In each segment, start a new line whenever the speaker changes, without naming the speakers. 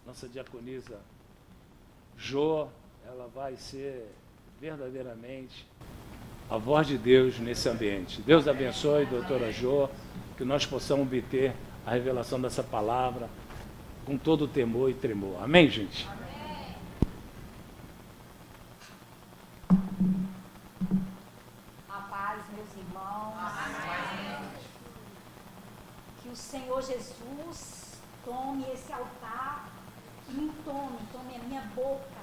nossa diaconisa Jô, ela vai ser verdadeiramente a voz de Deus nesse ambiente. Deus abençoe, doutora Jô, que nós possamos obter a revelação dessa palavra com todo o temor e tremor. Amém, gente? Amém.
A paz, meus irmãos. Amém. Que o Senhor Jesus tome esse altar e me tome a minha boca.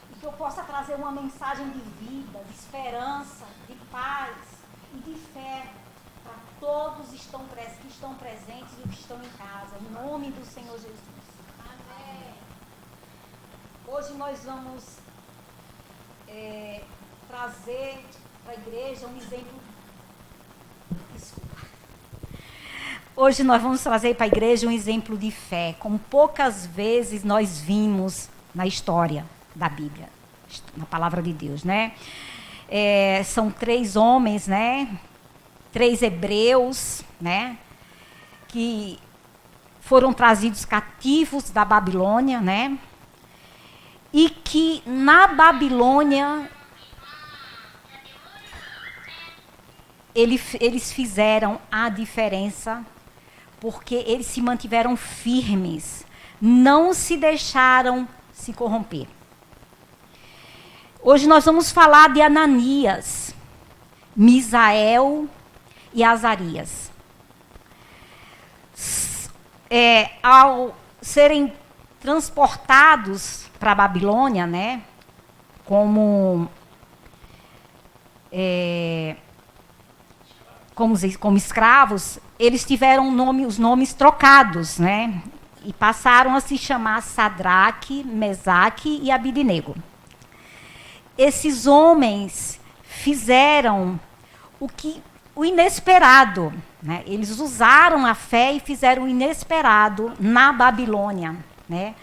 E que eu possa trazer uma mensagem de vida, de esperança, de paz e de fé para todos que estão presentes e os que estão em casa, em nome do Senhor Jesus. Amém. Hoje nós vamos trazer para a igreja um exemplo. Desculpa. Hoje nós vamos trazer para a igreja um exemplo de fé, como poucas vezes nós vimos na história da Bíblia, na palavra de Deus, né? São 3 homens, né? 3 hebreus, né? Que foram trazidos cativos da Babilônia, né? E que na Babilônia eles fizeram a diferença, porque eles se mantiveram firmes, não se deixaram se corromper. Hoje nós vamos falar de Ananias, Misael e Azarias. Ao serem transportados para a Babilônia, né, como escravos, eles tiveram os nomes trocados, né, e passaram a se chamar Sadraque, Mesaque e Abidnego. Esses homens fizeram o inesperado, né? Eles usaram a fé e fizeram o inesperado na Babilônia, né?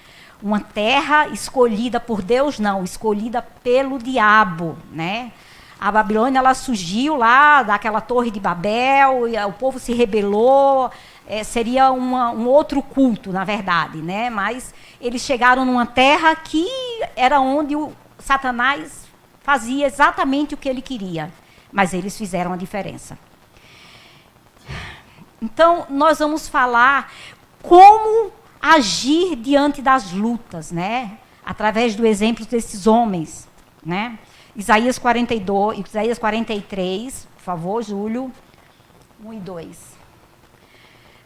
Uma terra escolhida por Deus, não, escolhida pelo diabo, né? A Babilônia, ela surgiu lá daquela torre de Babel, e o povo se rebelou, seria um outro culto, na verdade, né? Mas eles chegaram numa terra que era onde o Satanás fazia exatamente o que ele queria, mas eles fizeram a diferença. Então, nós vamos falar como agir diante das lutas, né? Através do exemplo desses homens, né? Isaías 42, Isaías 43, por favor, Júlio, 1 e 2.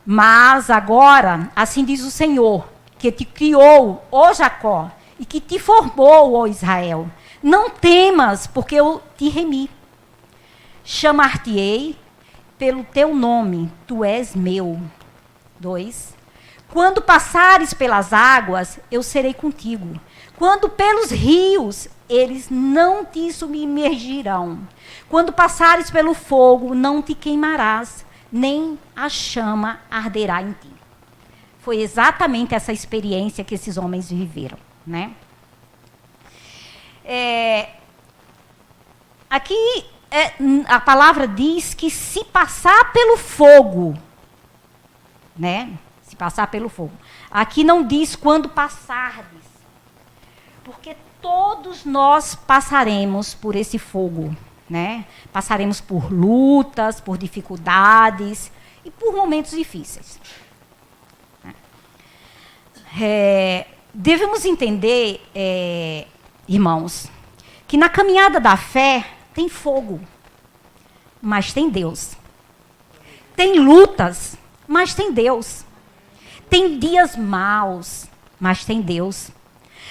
Mas agora, assim diz o Senhor, que te criou, ó Jacó, e que te formou, ó Israel. Não temas, porque eu te remi. Chamar-te-ei pelo teu nome, tu és meu. 2. Quando passares pelas águas, eu serei contigo. Quando pelos rios, eles não te submergirão. Quando passares pelo fogo, não te queimarás, nem a chama arderá em ti. Foi exatamente essa experiência que esses homens viveram, né? Aqui a palavra diz que se passar pelo fogo, né? Se passar pelo fogo. Aqui não diz quando passardes, porque todos nós passaremos por esse fogo, né? Passaremos por lutas, por dificuldades e por momentos difíceis. Devemos entender, irmãos, que na caminhada da fé tem fogo, mas tem Deus. Tem lutas, mas tem Deus. Tem dias maus, mas tem Deus.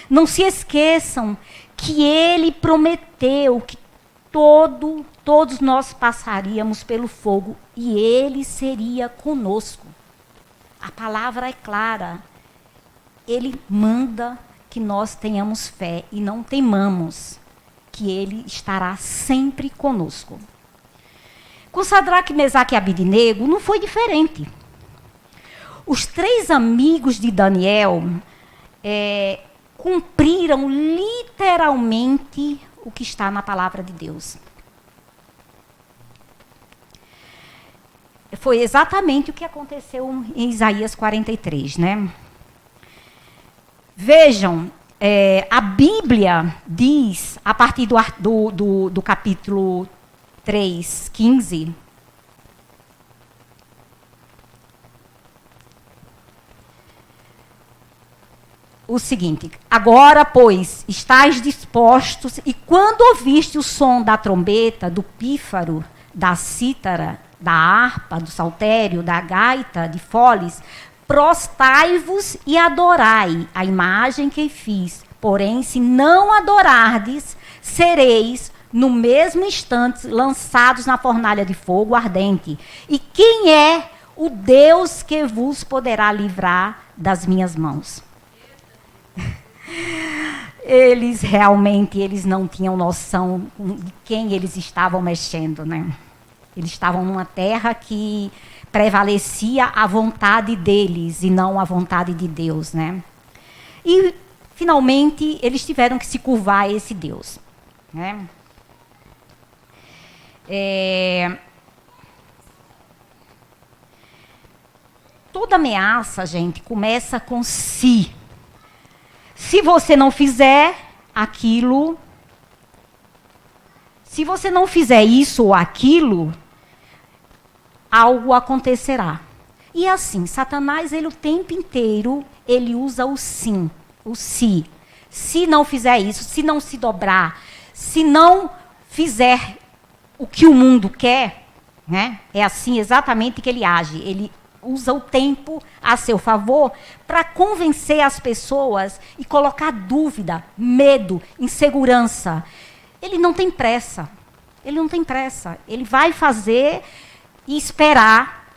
Não se esqueçam que Ele prometeu que todos nós passaríamos pelo fogo e Ele seria conosco. A palavra é clara. Ele manda que nós tenhamos fé e não temamos, que Ele estará sempre conosco. Com Sadraque, Mesaque e Abidnego não foi diferente. Os 3 amigos de Daniel cumpriram literalmente o que está na palavra de Deus. Foi exatamente o que aconteceu em Isaías 43, né? Vejam, a Bíblia diz, a partir do capítulo 3, 15, o seguinte: agora, pois, estáis dispostos, e quando ouviste o som da trombeta, do pífaro, da cítara, da harpa, do saltério, da gaita, de foles, prostai-vos e adorai a imagem que fiz. Porém, se não adorardes, sereis no mesmo instante lançados na fornalha de fogo ardente. E quem é o Deus que vos poderá livrar das minhas mãos? Eles não tinham noção de quem eles estavam mexendo, né? Eles estavam numa terra que prevalecia a vontade deles e não a vontade de Deus, né? E, finalmente, eles tiveram que se curvar a esse Deus, né? Toda ameaça, gente, começa com si. Se você não fizer aquilo, se você não fizer isso ou aquilo, algo acontecerá. E assim, Satanás, ele o tempo inteiro, ele usa o sim, o se. Se não fizer isso, se não se dobrar, se não fizer o que o mundo quer, né? É assim exatamente que ele age. Ele usa o tempo a seu favor para convencer as pessoas e colocar dúvida, medo, insegurança. Ele não tem pressa. Ele não tem pressa. Ele vai fazer e esperar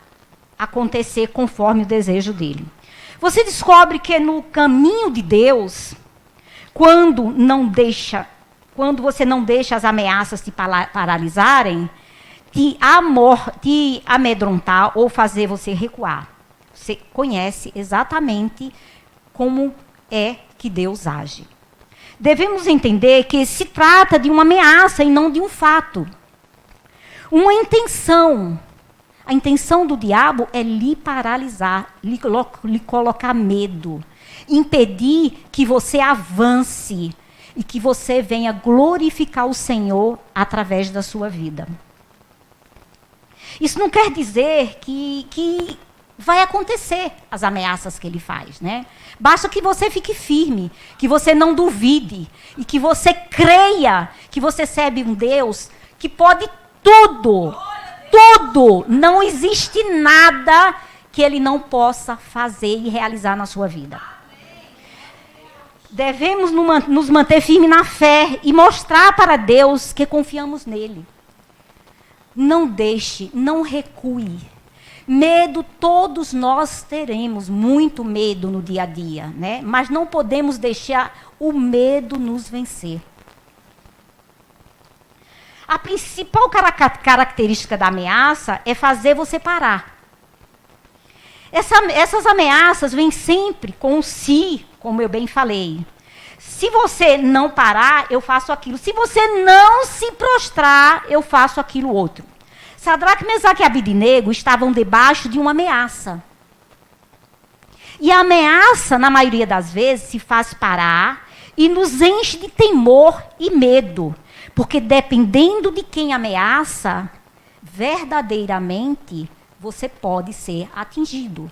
acontecer conforme o desejo dele. Você descobre que no caminho de Deus, quando você não deixa as ameaças te paralisarem, te amedrontar ou fazer você recuar. Você conhece exatamente como é que Deus age. Devemos entender que se trata de uma ameaça e não de um fato. Uma intenção. A intenção do diabo é lhe paralisar, lhe colocar medo, impedir que você avance e que você venha glorificar o Senhor através da sua vida. Isso não quer dizer que vai acontecer as ameaças que ele faz, né? Basta que você fique firme, que você não duvide e que você creia que você serve um Deus que pode tudo. Tudo. Não existe nada que ele não possa fazer e realizar na sua vida. Devemos nos manter firmes na fé e mostrar para Deus que confiamos nele. Não deixe, não recue. Medo todos nós teremos, muito medo no dia a dia, né? Mas não podemos deixar o medo nos vencer. A principal característica da ameaça é fazer você parar. Essas ameaças vêm sempre com o si, como eu bem falei. Se você não parar, eu faço aquilo. Se você não se prostrar, eu faço aquilo outro. Sadraque, Mesaque e Abidnego estavam debaixo de uma ameaça. E a ameaça, na maioria das vezes, se faz parar e nos enche de temor e medo. Porque dependendo de quem ameaça, verdadeiramente, você pode ser atingido.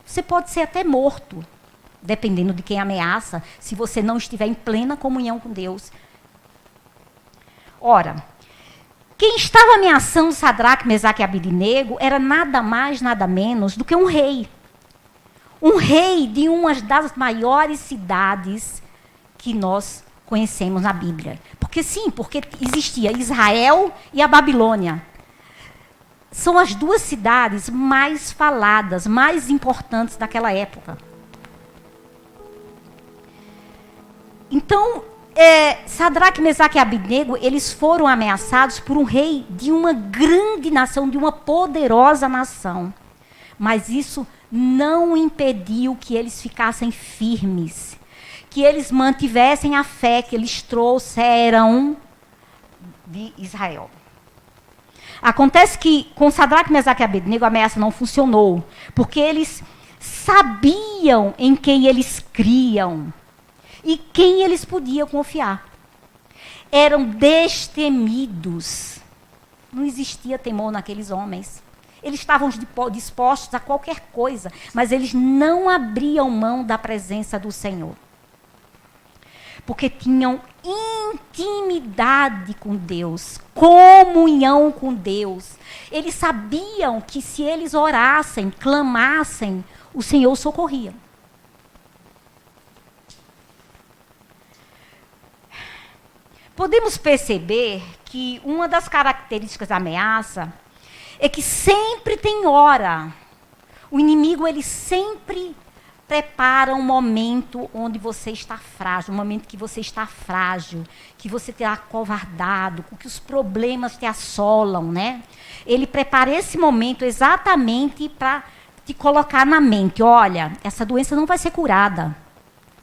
Você pode ser até morto, dependendo de quem ameaça, se você não estiver em plena comunhão com Deus. Ora, quem estava ameaçando Sadraque, Mesaque e Abidnego era nada mais, nada menos do que um rei. Um rei de uma das maiores cidades que nós conhecemos na Bíblia. Porque existia Israel e a Babilônia. São as duas cidades mais faladas, mais importantes daquela época. Então, Sadraque, Mesaque e Abidnego, eles foram ameaçados por um rei de uma grande nação, de uma poderosa nação. Mas isso não impediu que eles ficassem firmes, que eles mantivessem a fé que eles trouxeram de Israel. Acontece que com Sadraque, Mesaque e Abidnego a ameaça não funcionou, porque eles sabiam em quem eles criam. e quem eles podiam confiar. Eram destemidos. Não existia temor naqueles homens. Eles estavam dispostos a qualquer coisa, mas eles não abriam mão da presença do Senhor. Porque tinham intimidade com Deus, comunhão com Deus. Eles sabiam que se eles orassem, clamassem, o Senhor socorria. Podemos perceber que uma das características da ameaça é que sempre tem hora. O inimigo, ele sempre prepara um momento onde você está frágil, um momento que você está frágil, que você está acovardado, que os problemas te assolam, né? Ele prepara esse momento exatamente para te colocar na mente, olha, essa doença não vai ser curada.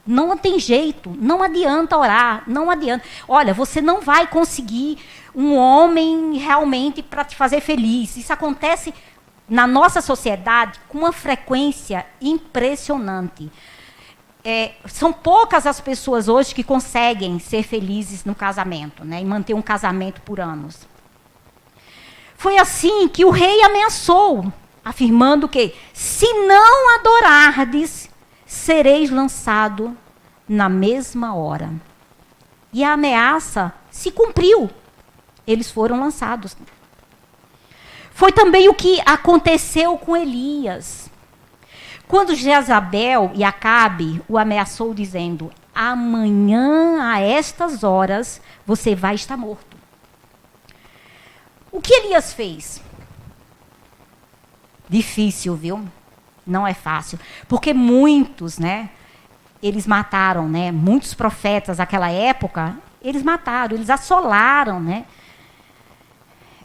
Não tem jeito, não adianta orar, não adianta. Olha, você não vai conseguir um homem realmente para te fazer feliz. Isso acontece na nossa sociedade com uma frequência impressionante. São poucas as pessoas hoje que conseguem ser felizes no casamento, né, e manter um casamento por anos. Foi assim que o rei ameaçou, afirmando que, se não adorardes, sereis lançado na mesma hora. E a ameaça se cumpriu. Eles foram lançados. Foi também o que aconteceu com Elias. Quando Jezabel e Acabe o ameaçou dizendo, amanhã a estas horas você vai estar morto. O que Elias fez? Difícil, viu? Não é fácil. Porque muitos, né, eles mataram, né, muitos profetas daquela época, eles mataram, eles assolaram, né,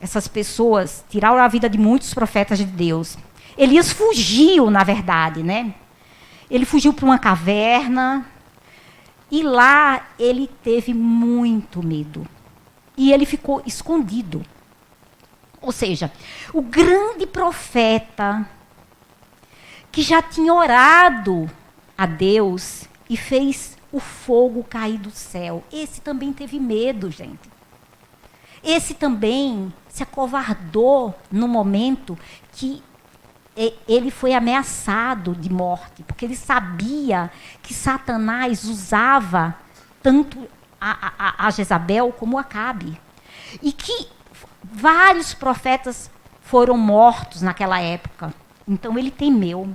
essas pessoas, tiraram a vida de muitos profetas de Deus. Elias fugiu, na verdade, né? Ele fugiu para uma caverna e lá ele teve muito medo. E ele ficou escondido. Ou seja, o grande profeta que já tinha orado a Deus e fez o fogo cair do céu. Esse também teve medo, gente. Esse também se acovardou no momento que ele foi ameaçado de morte, porque ele sabia que Satanás usava tanto a Jezabel como a Acabe. E que vários profetas foram mortos naquela época. Então ele temeu.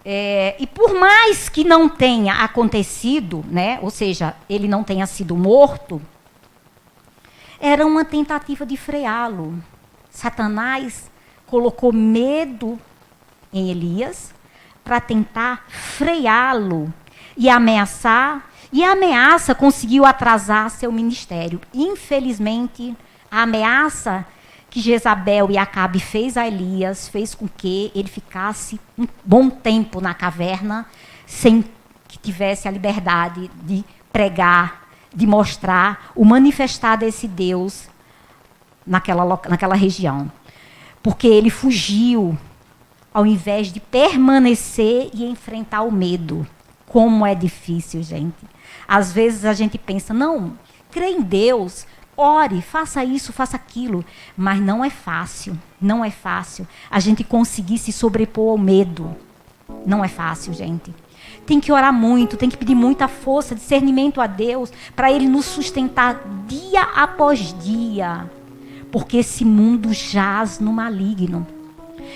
E por mais que não tenha acontecido, né, ou seja, ele não tenha sido morto, era uma tentativa de freá-lo. Satanás colocou medo em Elias para tentar freá-lo e ameaçar. E a ameaça conseguiu atrasar seu ministério. Infelizmente, a ameaça que Jezabel e Acabe fez a Elias fez com que ele ficasse um bom tempo na caverna sem que tivesse a liberdade de pregar, de mostrar, o manifestar desse Deus naquela região. Porque ele fugiu, ao invés de permanecer e enfrentar o medo. Como é difícil, gente. Às vezes a gente pensa, não, crê em Deus, ore, faça isso, faça aquilo. Mas não é fácil, não é fácil a gente conseguir se sobrepor ao medo. Não é fácil, gente. Tem que orar muito, tem que pedir muita força, discernimento a Deus, para Ele nos sustentar dia após dia. Porque esse mundo jaz no maligno.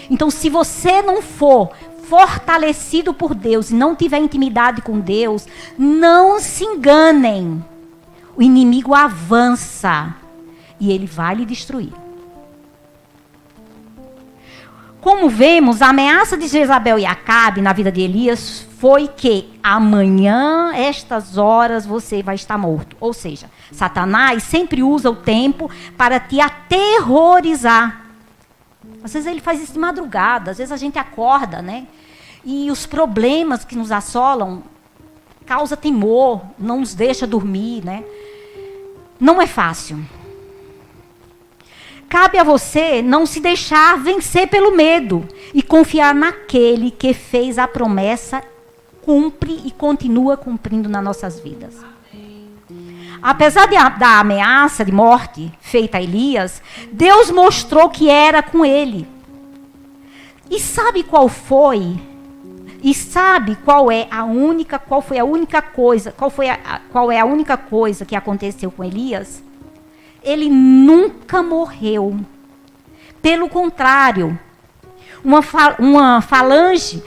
Então, se você não for fortalecido por Deus e não tiver intimidade com Deus, não se enganem. O inimigo avança e ele vai lhe destruir. Como vemos, a ameaça de Jezabel e Acabe na vida de Elias foi que amanhã, estas horas, você vai estar morto. Ou seja, Satanás sempre usa o tempo para te aterrorizar. Às vezes ele faz isso de madrugada, às vezes a gente acorda, né? E os problemas que nos assolam causa temor, não nos deixa dormir, né? Não é fácil. cabe a você não se deixar vencer pelo medo e confiar naquele que fez a promessa, cumpre e continua cumprindo nas nossas vidas. Apesar da ameaça de morte feita a Elias, Deus mostrou que era com ele. E sabe qual foi? E sabe qual é a única coisa que aconteceu com Elias? Ele nunca morreu. Pelo contrário, uma falange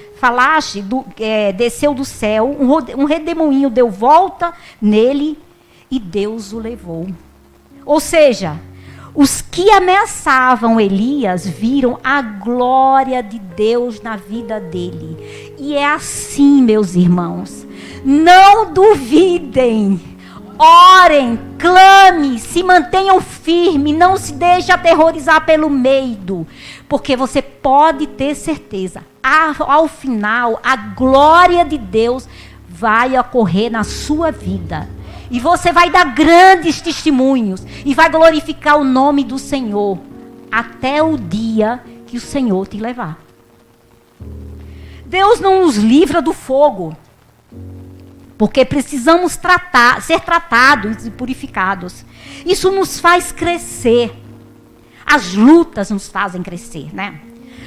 desceu do céu, um redemoinho deu volta nele e Deus o levou. Ou seja, os que ameaçavam Elias viram a glória de Deus na vida dele. E é assim, meus irmãos. Não duvidem. Orem, clame, se mantenham firmes. Não se deixe aterrorizar pelo medo. Porque você pode ter certeza. Ao final, a glória de Deus vai ocorrer na sua vida. E você vai dar grandes testemunhos. E vai glorificar o nome do Senhor. Até o dia que o Senhor te levar. Deus não nos livra do fogo. Porque precisamos ser tratados e purificados. Isso nos faz crescer. As lutas nos fazem crescer, né?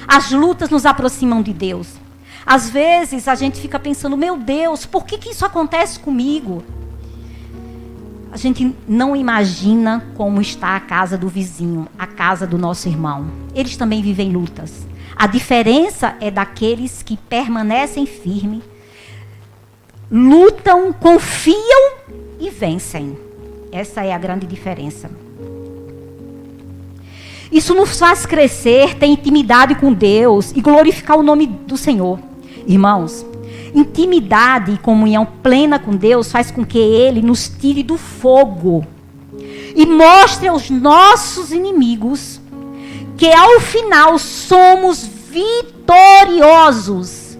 As lutas nos aproximam de Deus. Às vezes a gente fica pensando, meu Deus, por que isso acontece comigo? A gente não imagina como está a casa do vizinho, a casa do nosso irmão. Eles também vivem lutas. A diferença é daqueles que permanecem firmes, lutam, confiam e vencem. Essa é a grande diferença. Isso nos faz crescer, ter intimidade com Deus e glorificar o nome do Senhor. Irmãos, intimidade e comunhão plena com Deus faz com que Ele nos tire do fogo e mostre aos nossos inimigos que ao final somos vitoriosos.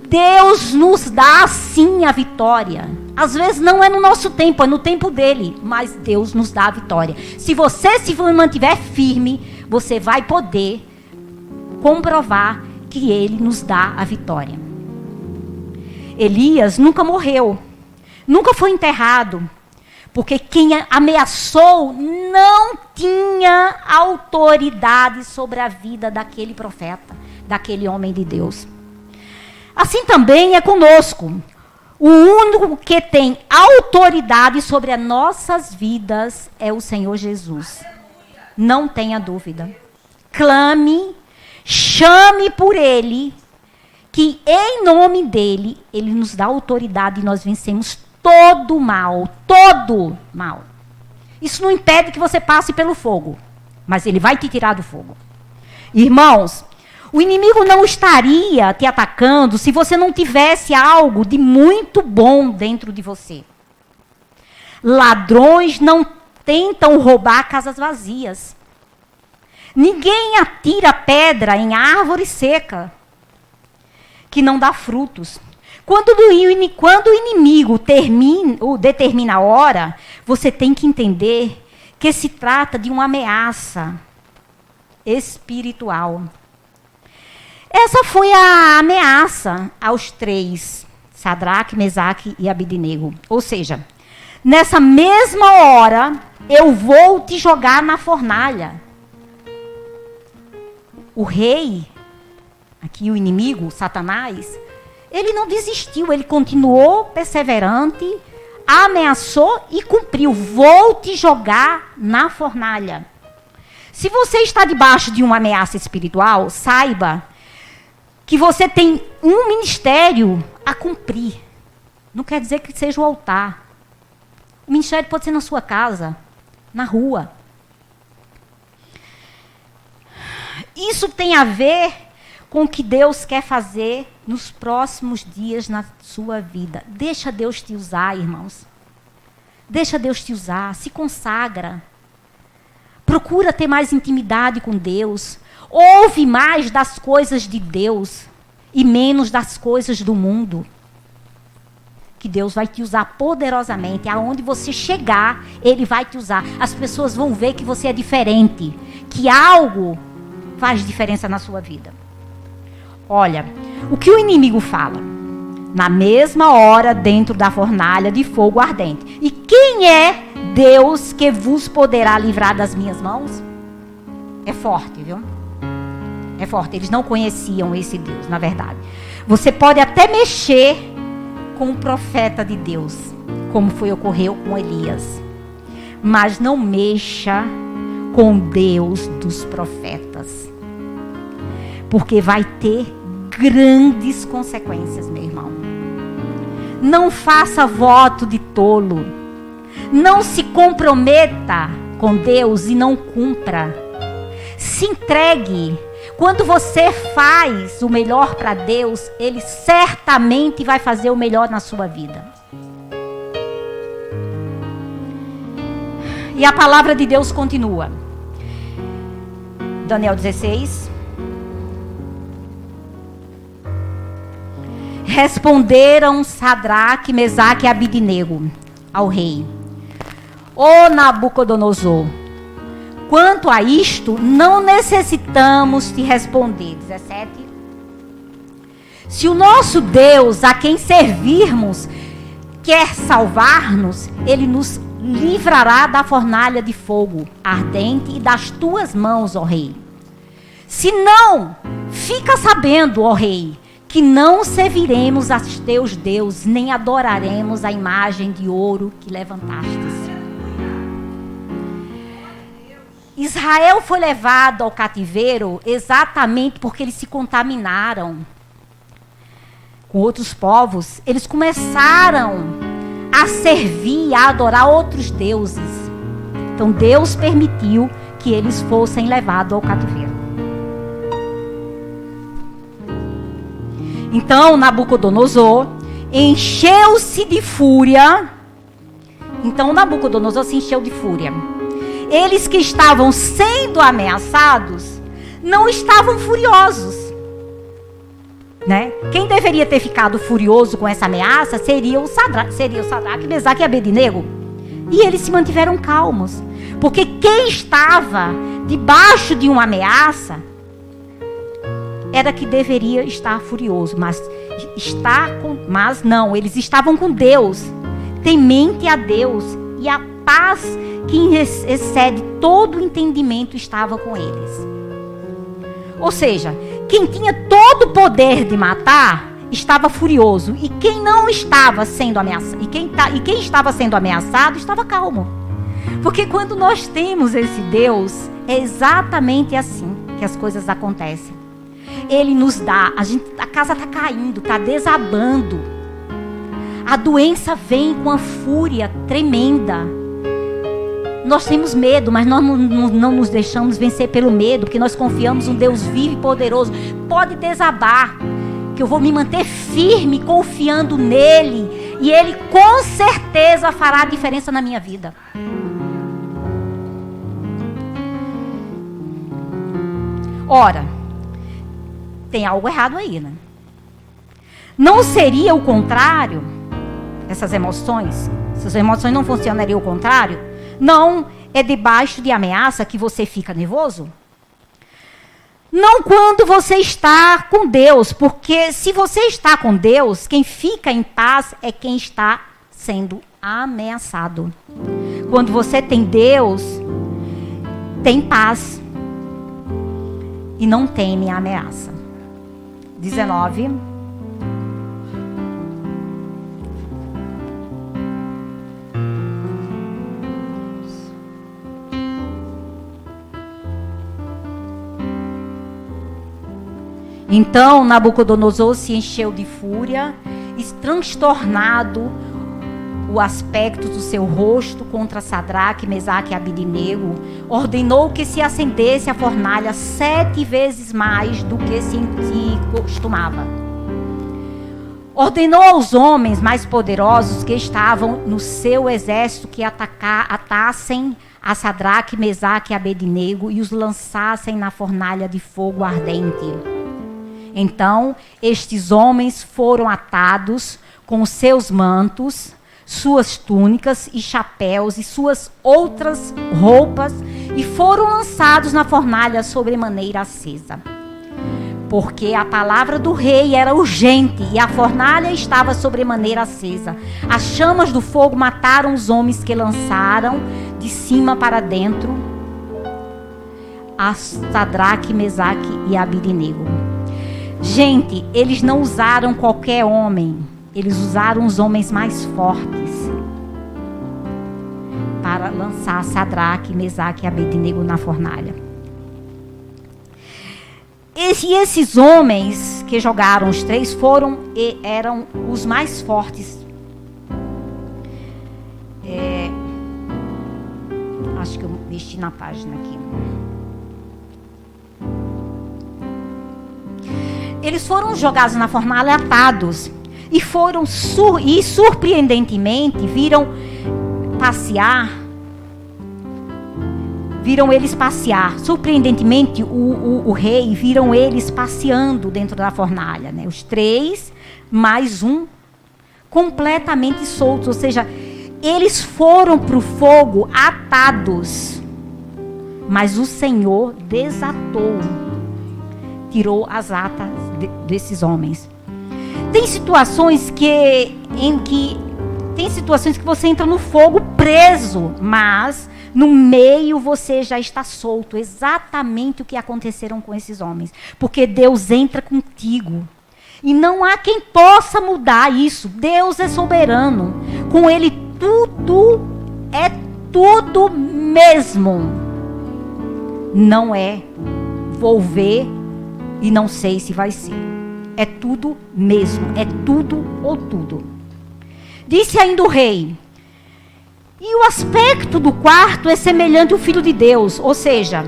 Deus nos dá sim a vitória. Às vezes não é no nosso tempo, é no tempo dele, mas Deus nos dá a vitória. Se você se mantiver firme, você vai poder comprovar que Ele nos dá a vitória. Elias nunca morreu, nunca foi enterrado, porque quem ameaçou não tinha autoridade sobre a vida daquele profeta, daquele homem de Deus. Assim também é conosco. O único que tem autoridade sobre as nossas vidas é o Senhor Jesus. Não tenha dúvida. Clame, chame por Ele, que em nome dEle, Ele nos dá autoridade e nós vencemos todo mal. Todo mal. Isso não impede que você passe pelo fogo, mas Ele vai te tirar do fogo. Irmãos, o inimigo não estaria te atacando se você não tivesse algo de muito bom dentro de você. Ladrões não tentam roubar casas vazias. Ninguém atira pedra em árvore seca que não dá frutos. Quando o inimigo determina a hora, você tem que entender que se trata de uma ameaça espiritual. Essa foi a ameaça aos três, Sadraque, Mesaque e Abidnego. Ou seja, nessa mesma hora, eu vou te jogar na fornalha. O rei, aqui o inimigo, Satanás, ele não desistiu, ele continuou perseverante, ameaçou e cumpriu. Vou te jogar na fornalha. Se você está debaixo de uma ameaça espiritual, saiba que você tem um ministério a cumprir. Não quer dizer que seja o altar. O ministério pode ser na sua casa, na rua. Isso tem a ver com o que Deus quer fazer nos próximos dias na sua vida. Deixa Deus te usar, irmãos. Deixa Deus te usar. Se consagra. Procura ter mais intimidade com Deus. Ouve mais das coisas de Deus e menos das coisas do mundo. Que Deus vai te usar poderosamente. Aonde você chegar, Ele vai te usar. As pessoas vão ver que você é diferente. que algo faz diferença na sua vida. Olha, o que o inimigo fala? Na mesma hora, dentro da fornalha de fogo ardente. E quem é Deus que vos poderá livrar das minhas mãos? É forte, viu? É forte. Eles não conheciam esse Deus, na verdade. Você pode até mexer com um profeta de Deus, como ocorreu com Elias. Mas não mexa com Deus dos profetas. Porque vai ter grandes consequências, meu irmão. Não faça voto de tolo. Não se comprometa com Deus e não cumpra. Se entregue. Quando você faz o melhor para Deus, Ele certamente vai fazer o melhor na sua vida. E a palavra de Deus continua. Daniel 16. Responderam Sadraque, Mesaque e Abidnego ao rei: Ó Nabucodonosor, quanto a isto, não necessitamos te responder. 17. Se o nosso Deus, a quem servirmos, quer salvar-nos, Ele nos livrará da fornalha de fogo ardente e das tuas mãos, ó rei. Se não, fica sabendo, ó rei, que não serviremos a teus deuses, nem adoraremos a imagem de ouro que levantastes. Israel foi levado ao cativeiro exatamente porque eles se contaminaram com outros povos. Eles começaram a servir, a adorar outros deuses. Então Deus permitiu que eles fossem levados ao cativeiro. Então Nabucodonosor encheu-se de fúria. Então Nabucodonosor se encheu de fúria. Eles que estavam sendo ameaçados não estavam furiosos, né? Quem deveria ter ficado furioso com essa ameaça seria o Sadraque, Mesaque e Abednego. E eles se mantiveram calmos, porque quem estava debaixo de uma ameaça era que deveria estar furioso, mas não, eles estavam com Deus, temente a Deus, e a paz que excede todo o entendimento estava com eles. Ou seja, quem tinha todo o poder de matar estava furioso, e quem não estava sendo ameaçado, e quem estava sendo ameaçado estava calmo. Porque quando nós temos esse Deus, é exatamente assim que as coisas acontecem. Ele nos dá, a casa está caindo, está desabando. A doença vem com a fúria tremenda. Nós temos medo, mas nós não nos deixamos vencer pelo medo, porque nós confiamos em um Deus vivo e poderoso. Pode desabar, que eu vou me manter firme, confiando nele, e ele com certeza fará a diferença na minha vida. Ora, tem algo errado aí, né? Não seria o contrário? Essas emoções não funcionariam o contrário? Não é debaixo de ameaça que você fica nervoso? Não quando você está com Deus, porque se você está com Deus, quem fica em paz é quem está sendo ameaçado. Quando você tem Deus, tem paz e não teme a ameaça. 19. Então Nabucodonosor se encheu de fúria, e transtornado o aspecto do seu rosto contra Sadraque, Mesaque e Abidnego, ordenou que se acendesse a fornalha 7 vezes mais do que se costumava. Ordenou aos homens mais poderosos que estavam no seu exército que atassem a Sadraque, Mesaque e Abednego e os lançassem na fornalha de fogo ardente. Então, estes homens foram atados com os seus mantos, suas túnicas e chapéus e suas outras roupas, e foram lançados na fornalha sobremaneira acesa. Porque a palavra do rei era urgente e a fornalha estava sobremaneira acesa. As chamas do fogo mataram os homens que lançaram de cima para dentro a Sadraque, Mesaque e Abidnego. Gente, eles não usaram qualquer homem, eles usaram os homens mais fortes para lançar Sadraque, Mesaque e Abidnego na fornalha. E esses homens que jogaram os 3 eram os mais fortes. Acho que eu mexi na página aqui. Eles foram jogados na fornalha atados e surpreendentemente viram eles passear. Surpreendentemente, o rei viram eles passeando dentro da fornalha, né? Os 3 mais um completamente soltos, ou seja, eles foram para o fogo atados, mas o Senhor desatou, tirou as atas desses homens. Tem situações que você entra no fogo preso, mas no meio você já está solto. Exatamente o que aconteceram com esses homens. Porque Deus entra contigo. E não há quem possa mudar isso. Deus é soberano. Com Ele tudo é tudo mesmo. Não é vou ver e não sei se vai ser. É tudo mesmo. É tudo ou tudo. Disse ainda o rei: e o aspecto do quarto é semelhante ao Filho de Deus. Ou seja,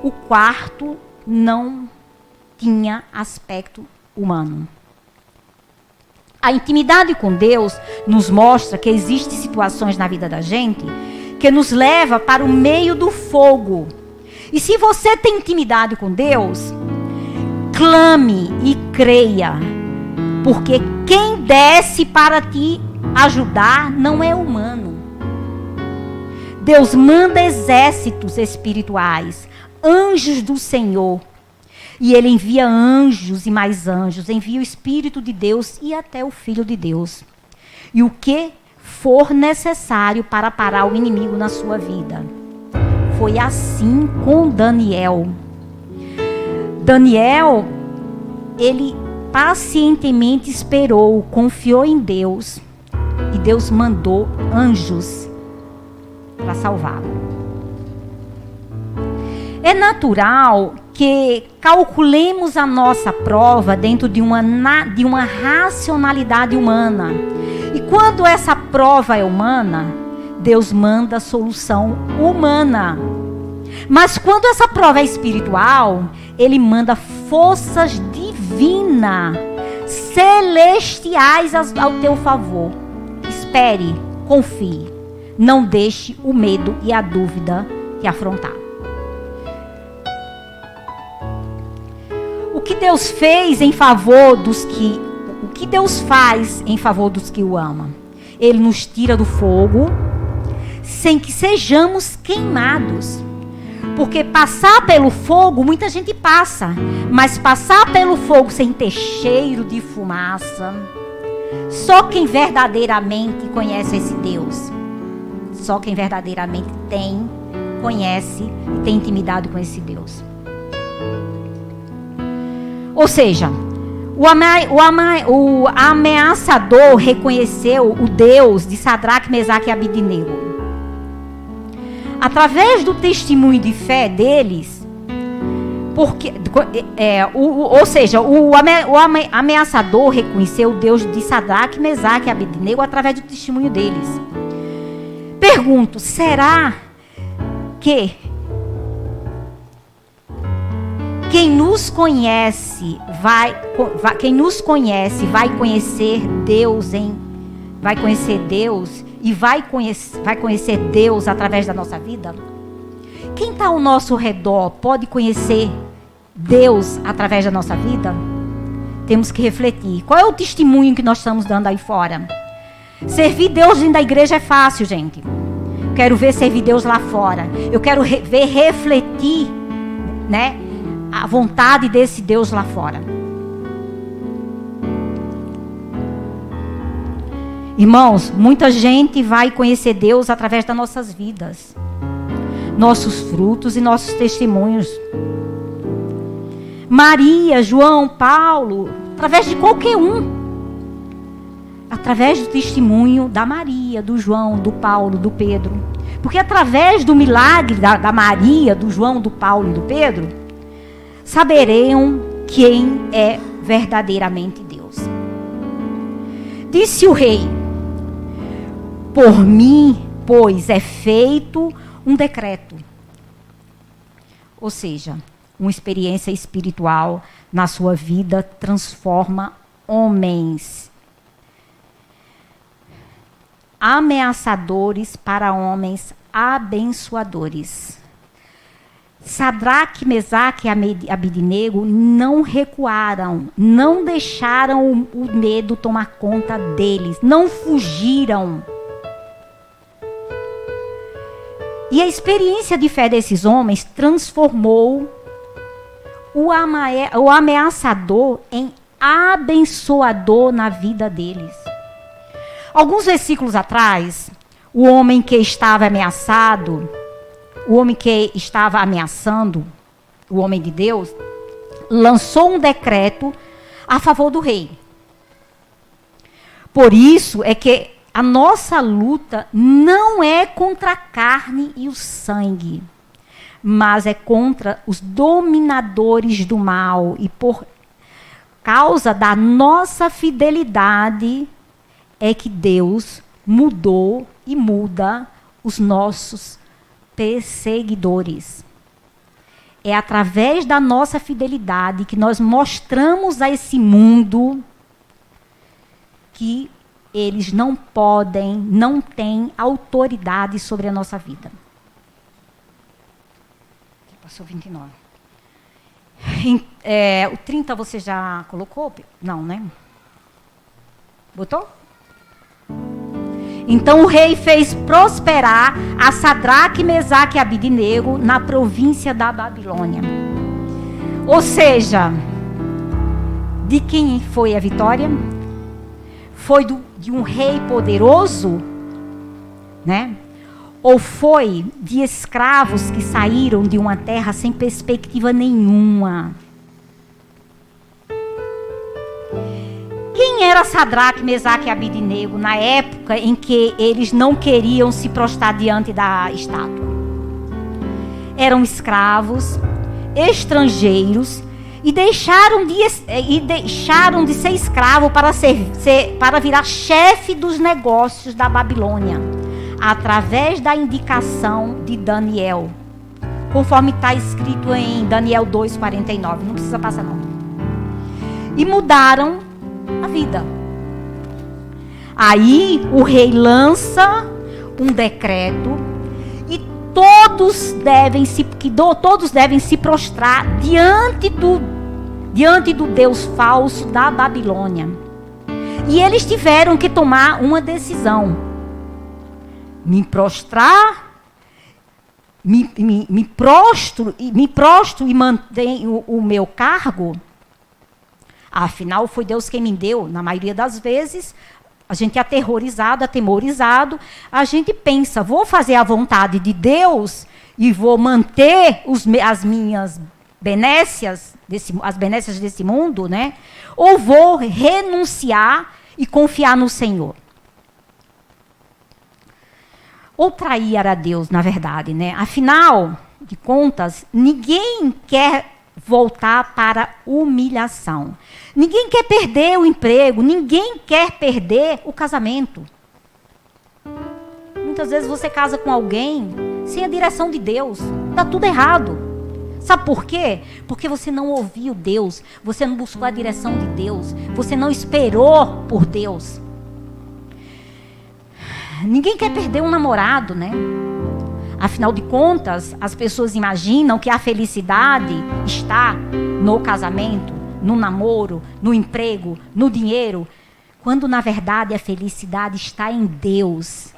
o quarto não tinha aspecto humano. A intimidade com Deus nos mostra que existem situações na vida da gente que nos leva para o meio do fogo. E se você tem intimidade com Deus, clame e creia. Porque quem desce para te ajudar não é humano. Deus manda exércitos espirituais, anjos do Senhor. E Ele envia anjos e mais anjos, envia o Espírito de Deus e até o Filho de Deus. E o que for necessário para parar o inimigo na sua vida. Foi assim com Daniel. Daniel, ele pacientemente esperou, confiou em Deus. E Deus mandou anjos para salvá-lo. É natural que calculemos a nossa prova dentro de uma racionalidade humana. E quando essa prova é humana, Deus manda solução humana. Mas quando essa prova é espiritual, Ele manda forças divinas, celestiais ao teu favor. Espere, confie. Não deixe o medo e a dúvida te afrontar. O que Deus fez em favor dos que... O que Deus faz em favor dos que o amam? Ele nos tira do fogo sem que sejamos queimados. Porque passar pelo fogo, muita gente passa. Mas passar pelo fogo sem ter cheiro de fumaça, só quem verdadeiramente conhece esse Deus. Só quem verdadeiramente conhece e tem intimidade com esse Deus. Ou seja, o ameaçador reconheceu o Deus de Sadraque, Mesaque e Abidnego. Através do testemunho de fé deles, o ameaçador reconheceu o Deus de Sadraque, Mesaque e Abidnego através do testemunho deles. Pergunto, será que quem nos conhece vai conhecer Deus e vai conhecer Deus através da nossa vida? Quem está ao nosso redor pode conhecer Deus através da nossa vida? Temos que refletir. Qual é o testemunho que nós estamos dando aí fora? Servir Deus dentro da igreja é fácil, gente. quero ver servir Deus lá fora. Eu quero ver refletir, né, a vontade desse Deus lá fora. Irmãos, muita gente vai conhecer Deus através das nossas vidas, nossos frutos e nossos testemunhos. Maria, João, Paulo, através de qualquer um. Através do testemunho da Maria, do João, do Paulo, do Pedro. Porque através do milagre da Maria, do João, do Paulo e do Pedro, saberão quem é verdadeiramente Deus. Disse o rei: por mim, pois, é feito um decreto. Ou seja, uma experiência espiritual na sua vida transforma homens ameaçadores para homens abençoadores. Sadraque, Mesaque e Abidnego não recuaram, não deixaram o medo tomar conta deles, não fugiram. E a experiência de fé desses homens transformou o ameaçador em abençoador na vida deles. Alguns versículos atrás, o homem que estava ameaçado, o homem que estava ameaçando, o homem de Deus, lançou um decreto a favor do rei. Por isso é que a nossa luta não é contra a carne e o sangue, mas é contra os dominadores do mal. E por causa da nossa fidelidade é que Deus mudou e muda os nossos perseguidores. É através da nossa fidelidade que nós mostramos a esse mundo que eles não podem, não têm autoridade sobre a nossa vida. Passou 29. O 30 você já colocou? Não, né? Botou? Então o rei fez prosperar a Sadraque, Mesaque e Abidnego na província da Babilônia. Ou seja, de quem foi a vitória? Foi de um rei poderoso, né? Ou foi de escravos que saíram de uma terra sem perspectiva nenhuma? Quem era Sadraque, Mesaque e Abidnego na época em que eles não queriam se prostrar diante da estátua? Eram escravos, estrangeiros, e deixaram de ser escravo para virar chefe dos negócios da Babilônia, através da indicação de Daniel, conforme está escrito em Daniel 2:49. Não precisa passar não. E mudaram a vida. Aí o rei lança um decreto e todos devem se prostrar diante do Deus falso da Babilônia. E eles tiveram que tomar uma decisão: me prostrar, me prostro e mantenho o meu cargo. Afinal, foi Deus quem me deu. Na maioria das vezes, a gente é atemorizado, a gente pensa: vou fazer a vontade de Deus e vou manter as minhas benécias, as benécias desse mundo, né? Ou vou renunciar e confiar no Senhor. Ou trair a Deus, na verdade, né? Afinal de contas, ninguém quer voltar para a humilhação. Ninguém quer perder o emprego, ninguém quer perder o casamento. Muitas vezes você casa com alguém sem a direção de Deus. Dá tudo errado. Sabe por quê? Porque você não ouviu Deus, você não buscou a direção de Deus, você não esperou por Deus. Ninguém quer perder um namorado, né? Afinal de contas, as pessoas imaginam que a felicidade está no casamento, no namoro, no emprego, no dinheiro, quando na verdade a felicidade está em Deus.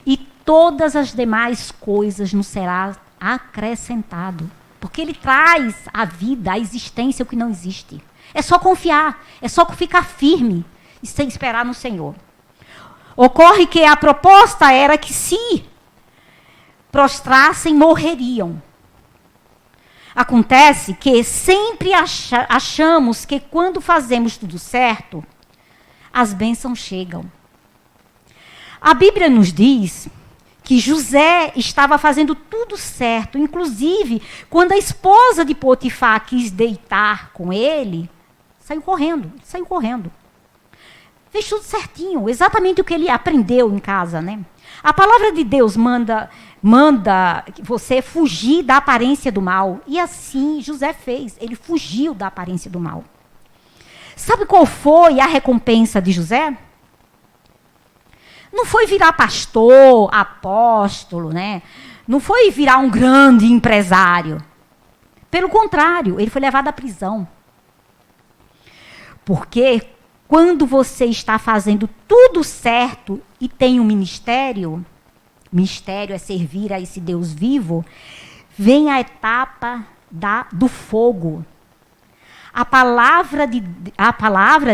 E todas as demais coisas nos será acrescentado. Porque ele traz a vida, a existência, o que não existe. É só confiar, é só ficar firme e sem esperar no Senhor. Ocorre que a proposta era que se prostrassem, morreriam. Acontece que sempre achamos que quando fazemos tudo certo, as bênçãos chegam. A Bíblia nos diz que José estava fazendo tudo certo, inclusive quando a esposa de Potifar quis deitar com ele, saiu correndo. Fez tudo certinho, exatamente o que ele aprendeu em casa, né? A palavra de Deus manda você fugir da aparência do mal. E assim José fez, ele fugiu da aparência do mal. Sabe qual foi a recompensa de José? Não foi virar pastor, apóstolo, né? Não foi virar um grande empresário. Pelo contrário, ele foi levado à prisão. Porque quando você está fazendo tudo certo e tem um ministério é servir a esse Deus vivo, vem a etapa do fogo. A palavra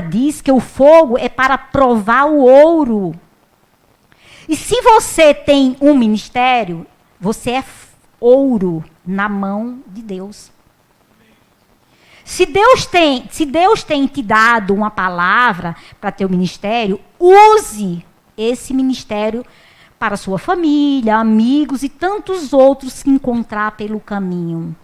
diz que o fogo é para provar o ouro. E se você tem um ministério, você é ouro na mão de Deus. Se Deus tem te dado uma palavra para teu ministério, use esse ministério para sua família, amigos e tantos outros que encontrar pelo caminho.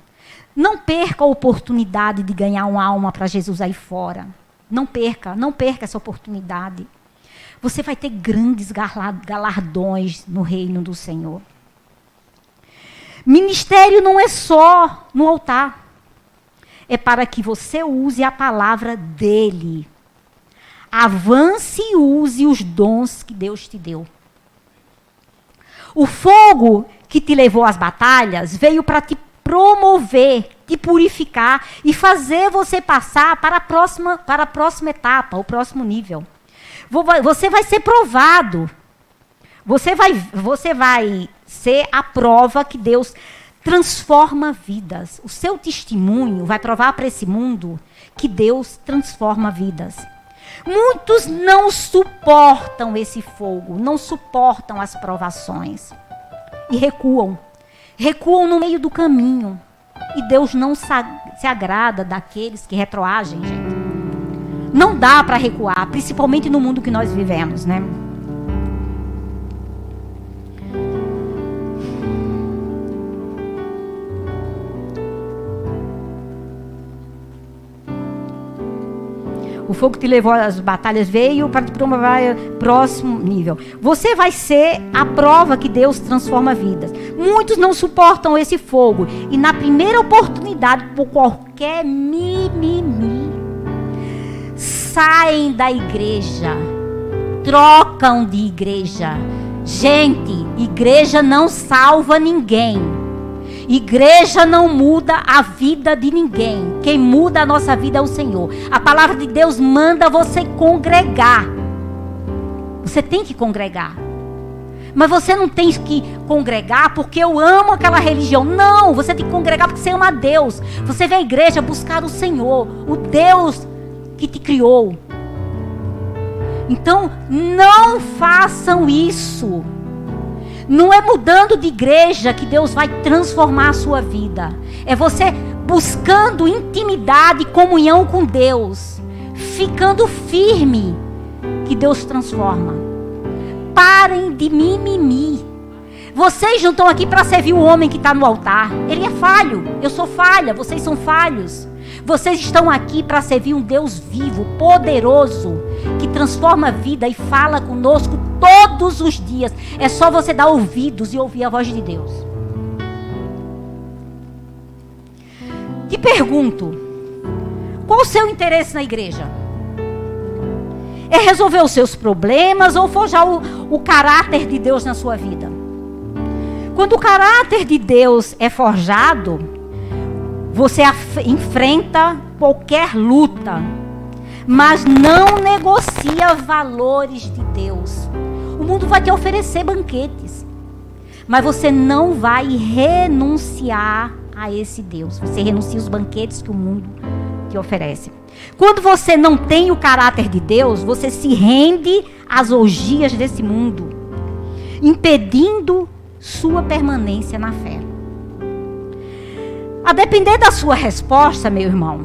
Não perca a oportunidade de ganhar uma alma para Jesus aí fora. Não perca essa oportunidade. Você vai ter grandes galardões no reino do Senhor. Ministério não é só no altar. É para que você use a palavra dele. Avance e use os dons que Deus te deu. O fogo que te levou às batalhas veio para te promover, te purificar e fazer você passar para a próxima etapa, o próximo nível. Você vai ser provado. Você vai ser a prova que Deus transforma vidas. O seu testemunho vai provar para esse mundo que Deus transforma vidas. Muitos não suportam esse fogo, não suportam as provações. E recuam. Recuam no meio do caminho. E Deus não se agrada daqueles que retroagem, gente. Não dá para recuar, principalmente no mundo que nós vivemos, né? O fogo que te levou às batalhas veio para te promover o próximo nível. Você vai ser a prova que Deus transforma vidas. Muitos não suportam esse fogo. E na primeira oportunidade, por qualquer mimimi, saem da igreja. Trocam de igreja. Gente, igreja não salva ninguém. Igreja não muda a vida de ninguém. Quem muda a nossa vida é o Senhor. A palavra de Deus manda você congregar. Você tem que congregar. Mas você não tem que congregar porque eu amo aquela religião. Não, você tem que congregar porque você ama a Deus. Você vem à igreja buscar o Senhor, o Deus que te criou. Então, não façam isso. Não é mudando de igreja que Deus vai transformar a sua vida. É você buscando intimidade e comunhão com Deus. Ficando firme que Deus transforma. Parem de mimimi. Vocês não estão aqui para servir o homem que está no altar. Ele é falho. Eu sou falha. Vocês são falhos. Vocês estão aqui para servir um Deus vivo, poderoso, que transforma a vida e fala conosco todos os dias. É só você dar ouvidos e ouvir a voz de Deus. Te pergunto, qual o seu interesse na igreja? É resolver os seus problemas ou forjar o caráter de Deus na sua vida? Quando o caráter de Deus é forjado, você enfrenta qualquer luta, mas não negocia valores de Deus. O mundo vai te oferecer banquetes. Mas você não vai renunciar a esse Deus. Você renuncia aos banquetes que o mundo te oferece. Quando você não tem o caráter de Deus, você se rende às orgias desse mundo, impedindo sua permanência na fé. A depender da sua resposta, meu irmão,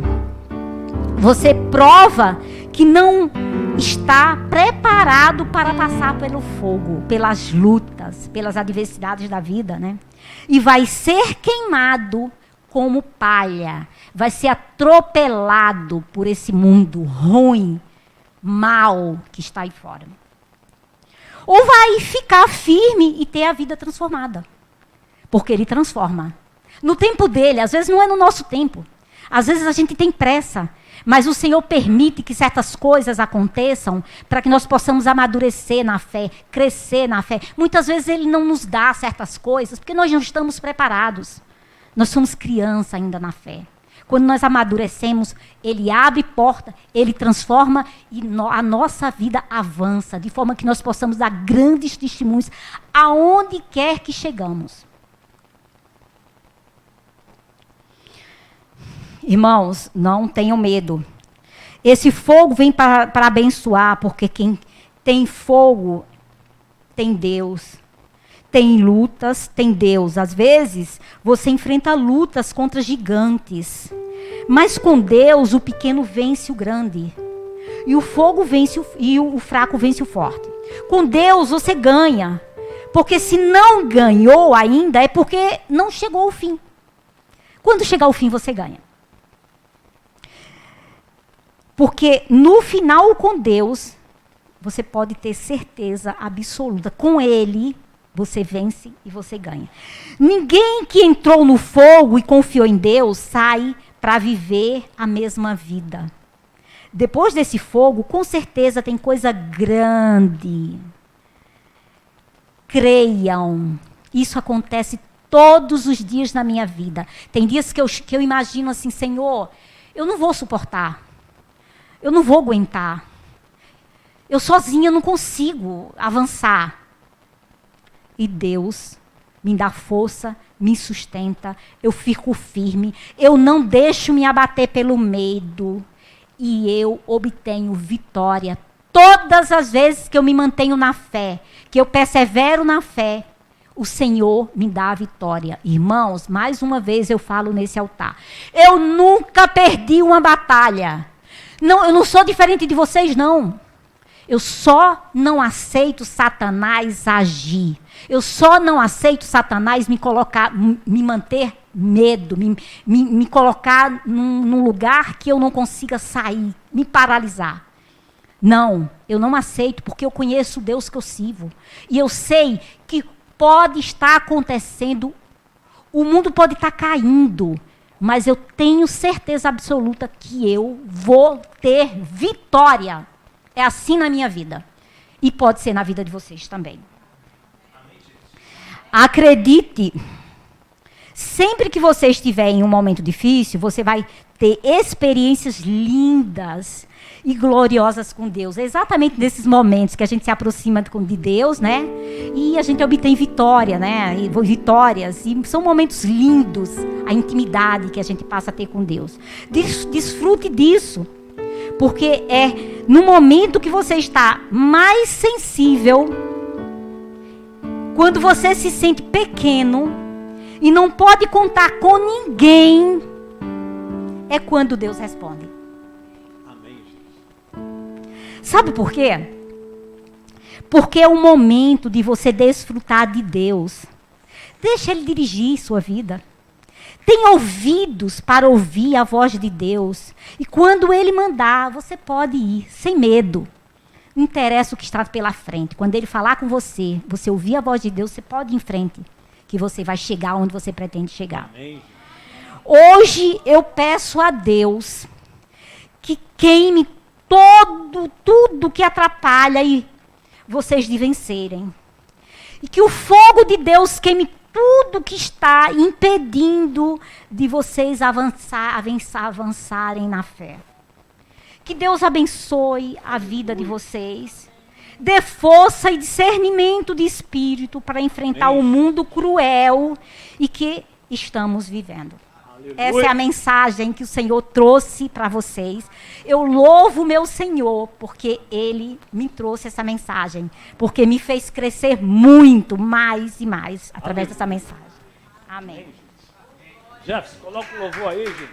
você prova que não está preparado para passar pelo fogo, pelas lutas, pelas adversidades da vida, né? E vai ser queimado como palha, vai ser atropelado por esse mundo ruim, mal que está aí fora. Ou vai ficar firme e ter a vida transformada, porque ele transforma. No tempo dele, às vezes não é no nosso tempo. Às vezes a gente tem pressa, mas o Senhor permite que certas coisas aconteçam para que nós possamos amadurecer na fé, crescer na fé. Muitas vezes Ele não nos dá certas coisas porque nós não estamos preparados. Nós somos criança ainda na fé. Quando nós amadurecemos, Ele abre porta, Ele transforma e a nossa vida avança, de forma que nós possamos dar grandes testemunhos aonde quer que chegamos. Irmãos, não tenham medo. Esse fogo vem para abençoar, porque quem tem fogo tem Deus. Tem lutas, tem Deus. Às vezes, você enfrenta lutas contra gigantes. Mas com Deus, o pequeno vence o grande. E o fogo vence o fraco vence o forte. Com Deus, você ganha. Porque se não ganhou ainda, é porque não chegou ao fim. Quando chegar ao fim, você ganha. Porque no final com Deus, você pode ter certeza absoluta. Com Ele, você vence e você ganha. Ninguém que entrou no fogo e confiou em Deus sai para viver a mesma vida. Depois desse fogo, com certeza tem coisa grande. Creiam. Isso acontece todos os dias na minha vida. Tem dias que eu imagino assim, Senhor, eu não vou suportar. Eu não vou aguentar. Eu sozinha não consigo avançar. E Deus me dá força, me sustenta, eu fico firme, eu não deixo me abater pelo medo. E eu obtenho vitória. Todas as vezes que eu me mantenho na fé, que eu persevero na fé, o Senhor me dá a vitória. Irmãos, mais uma vez eu falo nesse altar. Eu nunca perdi uma batalha. Não, eu não sou diferente de vocês, não. Eu só não aceito Satanás agir. Eu só não aceito Satanás me manter medo, me colocar num lugar que eu não consiga sair, me paralisar. Não, eu não aceito, porque eu conheço o Deus que eu sirvo. E eu sei que pode estar acontecendo, o mundo pode estar caindo, mas eu tenho certeza absoluta que eu vou ter vitória. É assim na minha vida. E pode ser na vida de vocês também. Acredite, sempre que você estiver em um momento difícil, você vai ter experiências lindas e gloriosas com Deus. É exatamente nesses momentos que a gente se aproxima de Deus, né? E a gente obtém vitória, né? E vitórias. E são momentos lindos, a intimidade que a gente passa a ter com Deus. Desfrute disso. Porque é no momento que você está mais sensível, quando você se sente pequeno e não pode contar com ninguém, é quando Deus responde.
Amém,
Sabe por quê? Porque é o momento de você desfrutar de Deus. Deixa Ele dirigir sua vida. Tem ouvidos para ouvir a voz de Deus. E quando Ele mandar, você pode ir, sem medo. Não interessa o que está pela frente. Quando Ele falar com você, você ouvir a voz de Deus, você pode ir em frente. Que você vai chegar onde você pretende chegar.
Amém.
Hoje eu peço a Deus que queime tudo que atrapalha e vocês de vencerem. E que o fogo de Deus queime tudo que está impedindo de vocês avançarem na fé. Que Deus abençoe a vida de vocês. dê força e discernimento de espírito para enfrentar o mundo cruel e que estamos vivendo. Essa é a mensagem que o Senhor trouxe para vocês. Eu louvo o meu Senhor, porque Ele me trouxe essa mensagem. Porque me fez crescer muito, mais e mais, através dessa mensagem. Amém.
Jefferson, coloca o louvor aí, gente.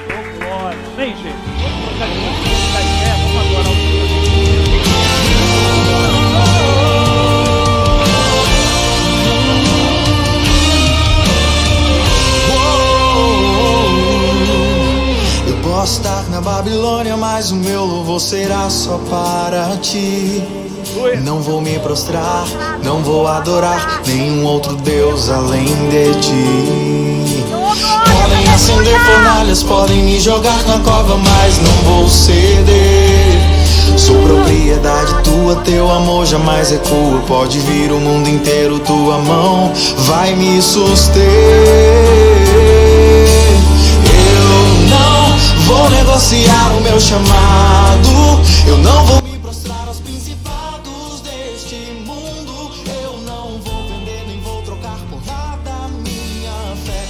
Oh, glória. Amém, gente? Vamos trocar de música, vamos ficar de pé, vamos adorar o Senhor.
Posso estar na Babilônia, mas o meu louvor será só para ti. Não vou me prostrar, não vou adorar nenhum outro Deus além de ti. Podem acender fornalhas, podem me jogar na cova, mas não vou ceder. Sou propriedade tua, teu amor jamais recua. Pode vir o mundo inteiro, tua mão vai me suster. Vou negociar o meu chamado. Eu não vou me prostrar aos principados deste mundo. Eu não vou vender, nem vou trocar por nada minha fé.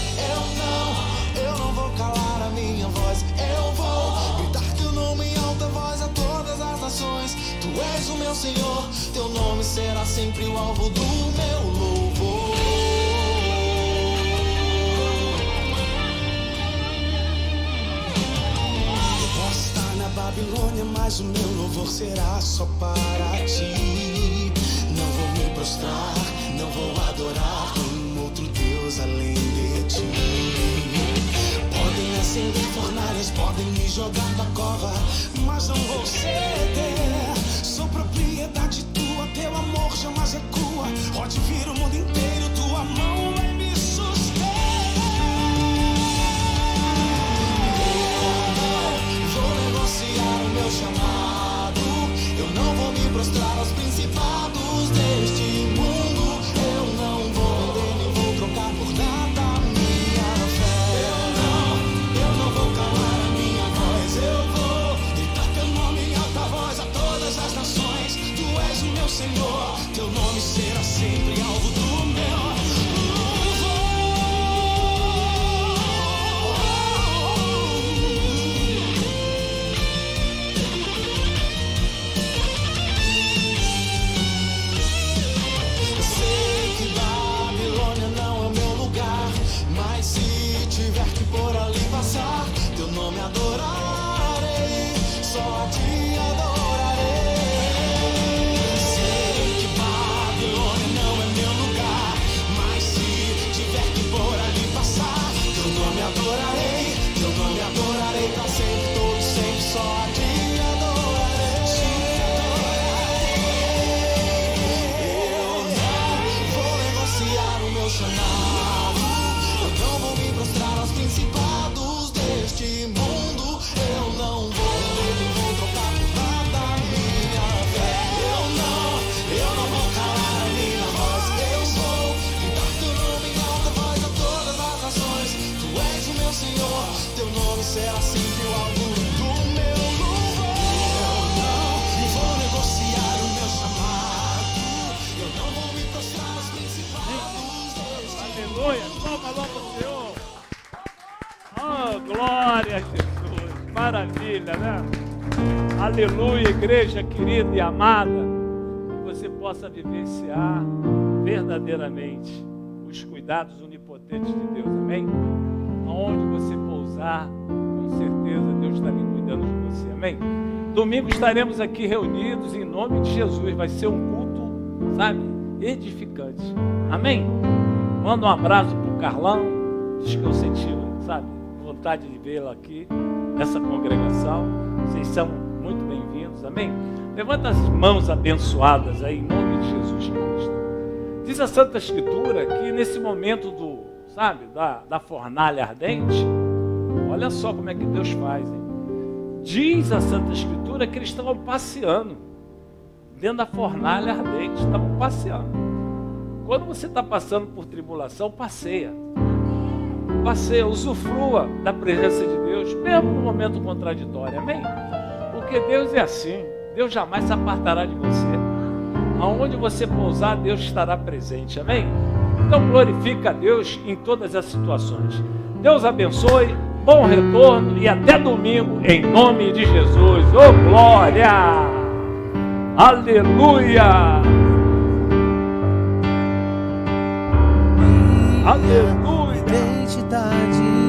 Eu não vou calar a minha voz. Eu vou gritar teu nome em alta voz a todas as nações. Tu és o meu Senhor, teu nome será sempre o alvo do meu louvor. Babilônia, mas o meu louvor será só para ti. Não vou me prostrar, não vou adorar nenhum outro Deus além de ti. Podem acender fornalhas, podem me jogar na cova, mas não vou ceder. Sou propriedade tua, teu amor jamais recua. Pode vir o mundo inteiro, tua mão vai me suster. O meu chamado, eu não vou me prostrar aos principados deste mundo. Eu não vou vender, nem vou trocar por nada a minha fé. Eu não vou calar a minha voz. Eu vou gritar teu nome em alta voz a todas as nações. Tu és o meu Senhor, teu nome será sempre alvo do meu louvor. Teu nome adorarei, só a ti adorarei. Sei que Babilônia não é meu lugar, mas se tiver que por ali passar, teu nome adorarei pra sempre, todo sempre, só a ti adorarei. Eu não vou negociar o meu chamado, eu não vou me prostrar aos principados deste mundo. Eu não vou trocar por nada a minha fé. Eu não vou calar a minha voz. Eu vou gritar teu nome em alta voz a todas as nações. Tu és o meu Senhor, teu nome será sempre o alvo do meu louvor. Eu não vou negociar o meu chamado. Eu não vou me prostrar aos principados deste mundo.
Aleluia, toma logo o Senhor. Oh, glória a Jesus, maravilha, né? Aleluia, igreja querida e amada, que você possa vivenciar verdadeiramente os cuidados onipotentes de Deus, amém? Aonde você pousar, com certeza Deus está ali cuidando de você, amém? Domingo estaremos aqui reunidos em nome de Jesus, vai ser um culto, sabe, edificante, amém? Manda um abraço pro Carlão, diz que eu senti, sabe, vontade de vê-lo aqui, nessa congregação. Vocês são muito bem-vindos, amém? Levanta as mãos abençoadas aí, em nome de Jesus Cristo. Diz a Santa Escritura que nesse momento da fornalha ardente, olha só como é que Deus faz, hein? Diz a Santa Escritura que eles estavam passeando dentro da fornalha ardente, estavam passeando. Quando você está passando por tribulação, passeia, usufrua da presença de Deus, mesmo no momento contraditório, amém? Porque Deus é assim. Deus jamais se apartará de você. Aonde você pousar, Deus estará presente. Amém? Então glorifica a Deus em todas as situações. Deus abençoe, bom retorno e até domingo, em nome de Jesus. Oh, glória! Aleluia! Aleluia!
Identidade